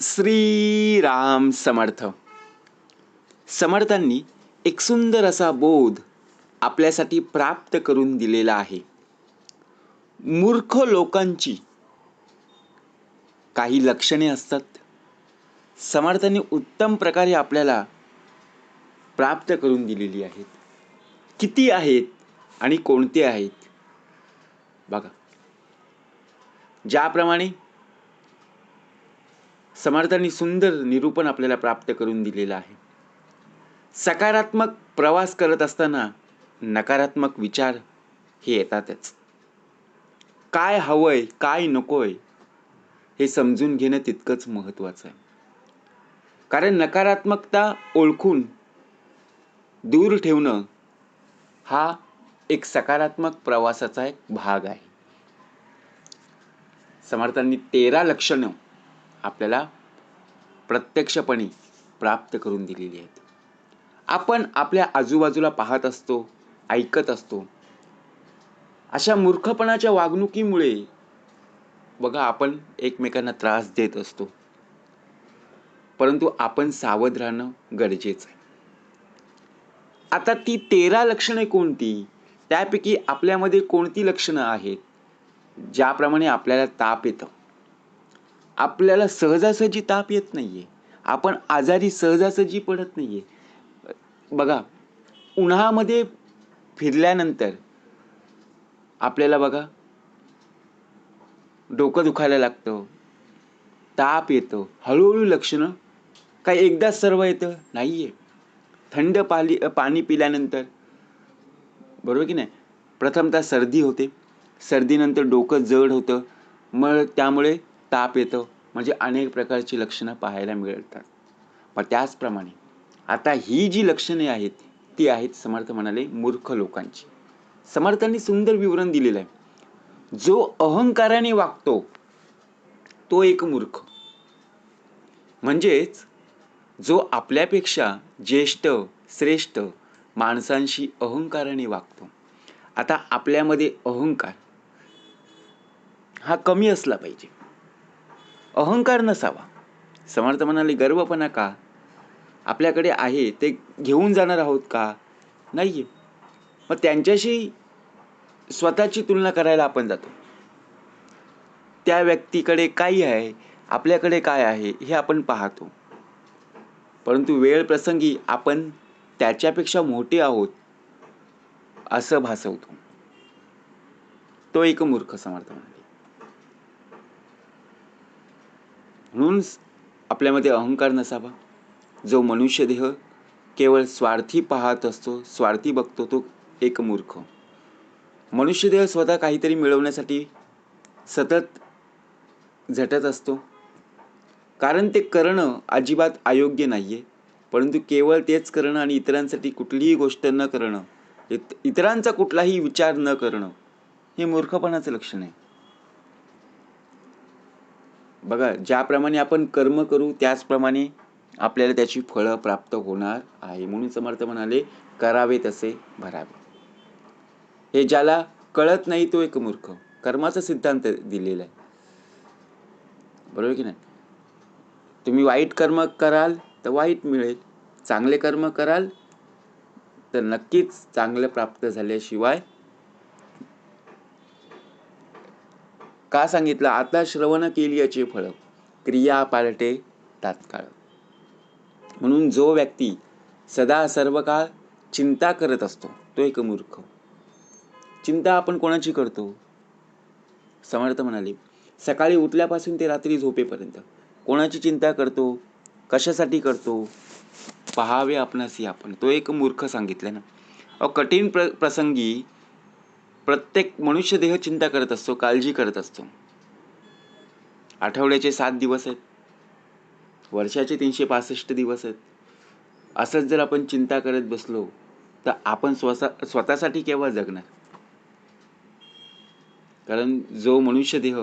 श्री राम समर्थ. समर्थांनी एक सुंदर असा बोध आपल्यासाठी प्राप्त करून दिलेला आहे. मूर्ख लोकांची काही लक्षणे असतात. समर्थांनी उत्तम प्रकारे आपल्याला प्राप्त करून दिलेली आहेत. किती आहेत आणि कोणते आहेत बघा. ज्याप्रमाणे समर्थांनी सुंदर निरूपण आपल्याला प्राप्त करून दिलेलं आहे. सकारात्मक प्रवास करत असताना नकारात्मक विचार हे येतातच. काय हवंय काय नकोय हे समजून घेणं तितकंच महत्त्वाचं आहे. कारण नकारात्मकता ओळखून दूर ठेवणं हा एक सकारात्मक प्रवासाचा एक भाग आहे. समर्थांनी 13 लक्षणं आपल्याला प्रत्यक्षपणे प्राप्त करून दिलेली आहेत. आपण आपल्या आजूबाजूला पाहत असतो, ऐकत असतो. अशा मूर्खपणाच्या वागणुकीमुळे बघा आपण एकमेकांना त्रास देत असतो. परंतु आपण सावध राहणं गरजेचं आहे. आता ती 13 लक्षणे कोणती? त्यापैकी आपल्यामध्ये कोणती लक्षणं आहेत ज्याप्रमाणे आपल्याला ताप येतं? आपल्याला सहजासहजी ताप येत नाहीये. आपण आजारी सहजासहजी पडत नाहीये. बघा, उन्हामध्ये फिरल्यानंतर आपल्याला बघा डोकं दुखायला लागतं, ताप येतो. हळूहळू लक्षणं काय एकदाच सर्व येतं? नाहीये. थंड पाणी पिल्यानंतर बरोबर की नाही, प्रथमतः सर्दी होते, सर्दीनंतर डोकं जड होतं, मग त्यामुळे ताप येतो. म्हणजे अनेक प्रकारची लक्षणं पाहायला मिळतात. पण त्याचप्रमाणे आता ही जी लक्षणे आहेत ती आहेत समर्थ म्हणाले मूर्ख लोकांची. समर्थांनी सुंदर विवरण दिलेलं आहे. जो अहंकाराने वागतो तो एक मूर्ख. म्हणजेच जो आपल्यापेक्षा ज्येष्ठ श्रेष्ठ माणसांशी अहंकाराने वागतो. आता आपल्यामध्ये अहंकार हा कमी असला पाहिजे, अहंकार नसावा. समर्थ म्हणाले गर्वपणा का? आपल्याकडे आहे ते घेऊन जाणार आहोत का? नाहीये. मग त्यांच्याशी स्वतःची तुलना करायला आपण जातो. त्या व्यक्तीकडे काय आहे, आपल्याकडे काय आहे हे आपण पाहतो. परंतु वेळ प्रसंगी आपण त्याच्यापेक्षा मोठे आहोत असं भासवतो. तो एक मूर्ख समर्थ म्हणाले. म्हणून आपल्यामध्ये अहंकार नसावा. जो मनुष्य देह केवळ स्वार्थी पाहत असतो, स्वार्थी बघतो, तो एक मूर्ख. मनुष्य देह स्वतः काहीतरी मिळवण्यासाठी सतत झटत असतो. कारण ते करणं अजिबात अयोग्य नाहीये. परंतु केवळ तेच करणं आणि इतरांसाठी कुठलीही गोष्ट न करणं, इतरांचा कुठलाही विचार न करणं हे मूर्खपणाचं लक्षण आहे. बघा, ज्याप्रमाणे आपण कर्म करू त्याचप्रमाणे आपल्याला त्याची फळं प्राप्त होणार आहे. म्हणून समर्थ म्हणाले करावे तसे भरावे. हे ज्याला कळत नाही तो एक मूर्ख. कर्माचा सिद्धांत दिलेला आहे. बरोबर की नाही? तुम्ही वाईट कर्म कराल तर वाईट मिळेल, चांगले कर्म कराल तर नक्कीच चांगलं प्राप्त झाल्याशिवाय. का सांगितलं? आता श्रवण केली याचे फळ, क्रिया पालटे तात्काळ. म्हणून जो व्यक्ती सदा सर्व काळ चिंता करत असतो तो एक मूर्ख. चिंता आपण कोणाची करतो? समर्थ म्हणाले सकाळी उठल्यापासून ते रात्री झोपेपर्यंत कोणाची चिंता करतो? कशासाठी करतो? पहावे आपणासी आपण. तो एक मूर्ख सांगितलं ना. कठीण प्रसंगी प्रत्येक मनुष्य देह चिंता करत असतो, काळजी करत असतो. आठवड्याचे 7 दिवस आहेत, वर्षाचे 365 दिवस आहेत. असंच जर आपण चिंता करत बसलो तर आपण स्वतःसाठी केव्हा जगणार? कारण जो मनुष्य देह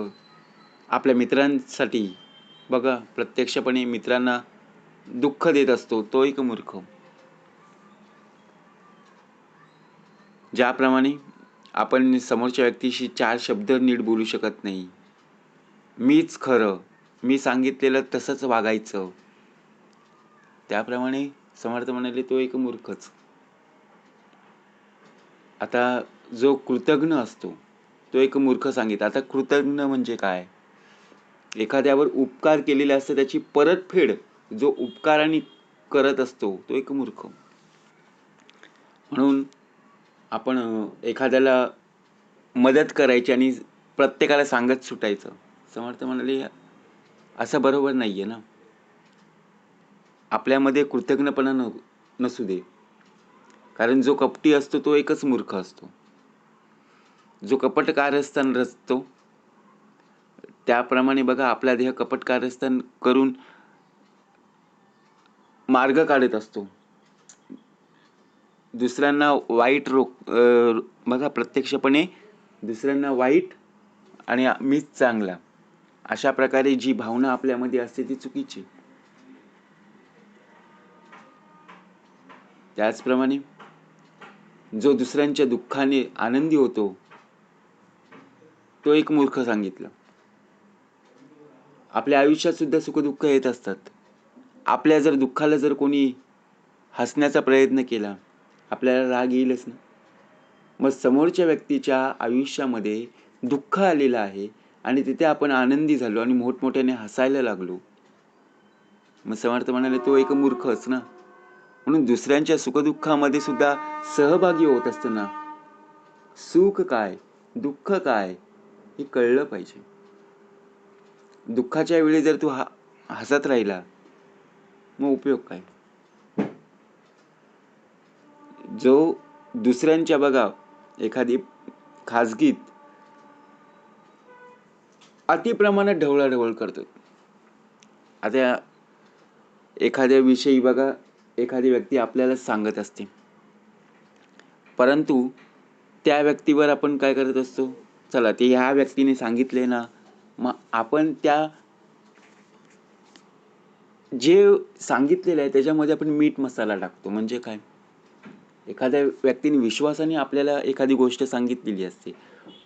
आपल्या मित्रांसाठी बघा प्रत्यक्षपणे मित्रांना दुःख देत असतो तो एक मूर्ख. ज्याप्रमाणे आपण समोरच्या व्यक्तीशी 4 शब्द नीट बोलू शकत नाही, मीच खरं, मी सांगितलेलं तसंच वागायचं. त्याप्रमाणे समर्थ म्हणाले तो एक मूर्खच. आता जो कृतज्ञ असतो तो एक मूर्ख सांगितला. आता कृतज्ञ म्हणजे काय? एखाद्यावर उपकार केलेले असते त्याची परतफेड जो उपकाराने करत असतो तो एक मूर्ख. म्हणून आपण एखाद्याला मदत करायची आणि प्रत्येकाला सांगत सुटायचं. समर्थ म्हणाले असं बरोबर नाहीये ना. आपल्यामध्ये कृतज्ञपणा नसू दे. कारण जो कपटी असतो तो एकच मूर्ख असतो. जो कपट कारस्थान रचतो त्याप्रमाणे बघा आपला देह कपट कारस्थान करून मार्ग काढत असतो. दुसऱ्यांना वाईट बघा प्रत्यक्षपणे दुसऱ्यांना वाईट आणि मीच चांगला अशा प्रकारे जी भावना आपल्यामध्ये असते ती चुकीची. त्याचप्रमाणे जो दुसऱ्यांच्या दुःखाने आनंदी होतो तो एक मूर्ख सांगितलं. आपल्या आयुष्यात सुद्धा सुखदुःख येत असतात. आपल्या जर दुःखाला जर कोणी हसण्याचा प्रयत्न केला आपल्याला राग येईलच ना. मग समोरच्या व्यक्तीच्या आयुष्यामध्ये दुःख आलेलं आहे आणि तिथे आपण आनंदी झालो आणि मोठमोठ्याने हसायला लागलो, मग समर्थ म्हणाले तो एक मूर्खच ना. म्हणून दुसऱ्यांच्या सुखदुःखामध्ये सुद्धा सहभागी होत असताना सुख काय दुःख काय हे कळलं पाहिजे. दुःखाच्या वेळी जर तू हसत राहिला मग उपयोग काय? जो दुसऱ्यांच्या बघा एखादी खाजगीत अतिप्रमाणात ढवळाढवळ करतो. आता एखाद्या विषयी बघा एखादी व्यक्ती आपल्याला सांगत असते परंतु त्या व्यक्तीवर आपण काय करत असतो, चला ते ह्या व्यक्तीने सांगितले ना मग आपण त्या जे सांगितलेलं आहे त्याच्यामध्ये आपण मीठ मसाला टाकतो. म्हणजे काय, एखाद्या व्यक्तीने विश्वासाने आपल्याला एखादी गोष्ट सांगितलेली असते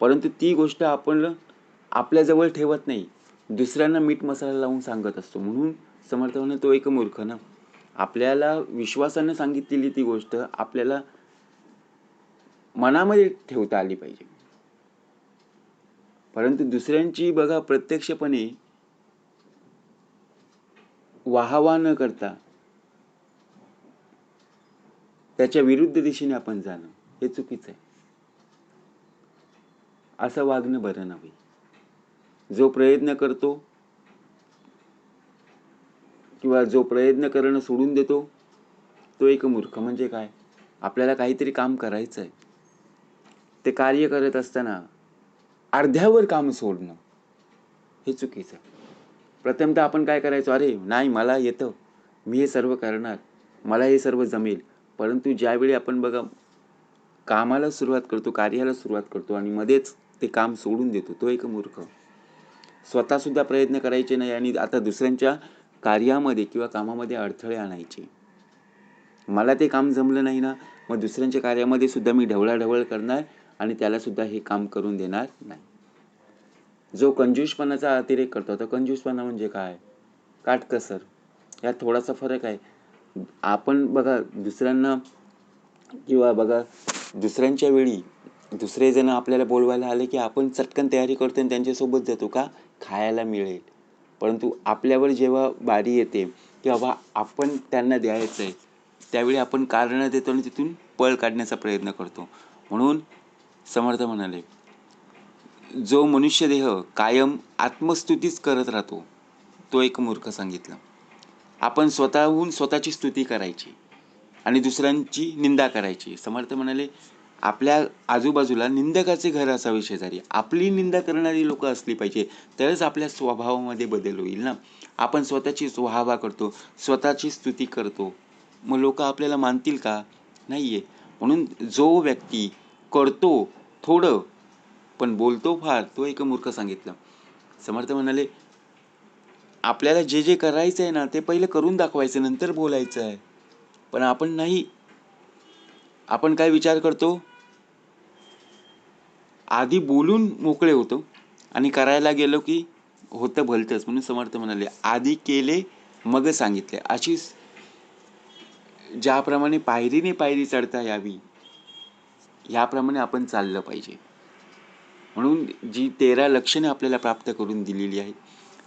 परंतु ती गोष्ट आपण आपल्याजवळ ठेवत नाही, दुसऱ्यांना मीठ मसाला लावून सांगत असतो. म्हणून समर्थ म्हणे तो एक मूर्ख ना. आपल्याला विश्वासाने सांगितलेली ती गोष्ट आपल्याला मनामध्ये ठेवता आली पाहिजे. परंतु दुसऱ्यांची बघा प्रत्यक्षपणे वाहवा न करता त्याच्या विरुद्ध दिशेने आपण जाणं हे चुकीचं आहे. असं वागणं बरं नव्हे. जो प्रयत्न करतो किंवा जो प्रयत्न करणं सोडून देतो तो एक मूर्ख. म्हणजे काय, आपल्याला काहीतरी काम करायचं आहे, ते कार्य करत असताना अर्ध्यावर काम सोडणं हे चुकीचं आहे. प्रथमतः आपण काय करायचो, अरे नाही मला येतं, मी हे सर्व करणार, मला हे सर्व जमेल. परंतु ज्यावेळी आपण बघा कामाला सुरुवात करतो, कार्याला सुरुवात करतो आणि मध्येच ते काम सोडून देतो तो एक मूर्ख. स्वतः सुद्धा प्रयत्न करायचे नाही आणि आता दुसऱ्यांच्या कार्यामध्ये किंवा कामामध्ये अडथळे आणायचे. मला ते काम जमलं नाही ना मग दुसऱ्यांच्या कार्यामध्ये सुद्धा मी ढवळाढवळ करणार आणि त्याला सुद्धा हे काम करून देणार नाही. जो कंजूसपणाचा अतिरेक करतो, तर कंजूसपणा म्हणजे काय, काटकसर, यात थोडासा फरक आहे. आपण बघा दुसऱ्यांना किंवा बघा दुसऱ्यांच्या वेळी दुसरे जण आपल्याला बोलवायला आले की आपण चटकन तयारी करतो आणि त्यांच्यासोबत जातो का, खायला मिळेल. परंतु आपल्यावर जेव्हा बारी येते तेव्हा आपण त्यांना द्यायचं आहे त्यावेळी आपण कारणं देतो आणि तिथून पळ काढण्याचा प्रयत्न करतो. म्हणून समर्थ म्हणाले जो मनुष्यदेह कायम आत्मस्तुतीच करत राहतो तो एक मूर्ख सांगितलं. आपण स्वतःहून स्वतःची स्तुती करायची आणि दुसऱ्यांची निंदा करायची. समर्थ म्हणाले आपल्या आजूबाजूला निंदकाचे घर असावे शेजारी. आपली निंदा करणारी लोक असली पाहिजे तरच आपल्या स्वभावामध्ये बदल होईल ना. आपण स्वतःची वाहवा करतो, स्वतःची स्तुती करतो, मग लोक आपल्याला मानतील का, नाहीये. म्हणून जो व्यक्ती करतो थोडं पण बोलतो फार तो एक मूर्ख सांगितलं. समर्थ म्हणाले आपल्याला जे जे करायचं आहे ना ते पहिले करून दाखवायचं नंतर बोलायचं आहे. पण आपण नाही, आपण काय विचार करतो, आधी बोलून मोकळे होतो आणि करायला गेलो की होतं भलतंच, म्हणून समर्थ म्हणाले आधी केले मग सांगितले. अशी ज्याप्रमाणे पायरीने पायरी चढता यावी याप्रमाणे आपण चाललं पाहिजे. म्हणून जी 13 लक्षणे आपल्याला प्राप्त करून दिलेली आहेत,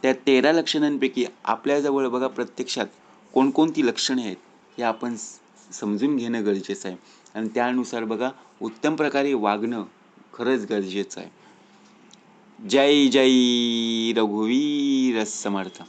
त्या 13 लक्षणांपैकी आपल्याजवळ बघा प्रत्यक्षात कोणकोणती लक्षणे आहेत हे आपण समजून घेणं गरजेचं आहे आणि त्यानुसार बघा उत्तम प्रकारे वागणं खरंच गरजेचं आहे. जय जय रघुवीर समर्थ.